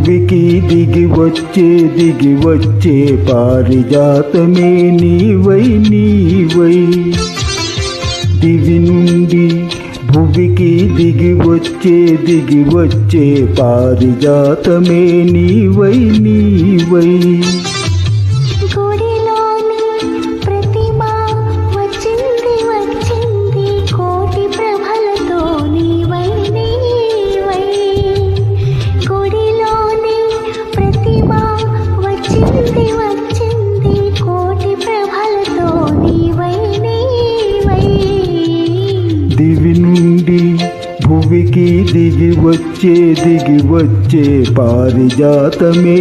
భువికి దిగి వచ్చే పారిజాతమే నీవై నీవై. దివి నుండి భువికి దిగి వచ్చే పారిజాతమే నీవై నీవై. దివి నుండి భువికి దిగి వచ్చే పారిజాతమే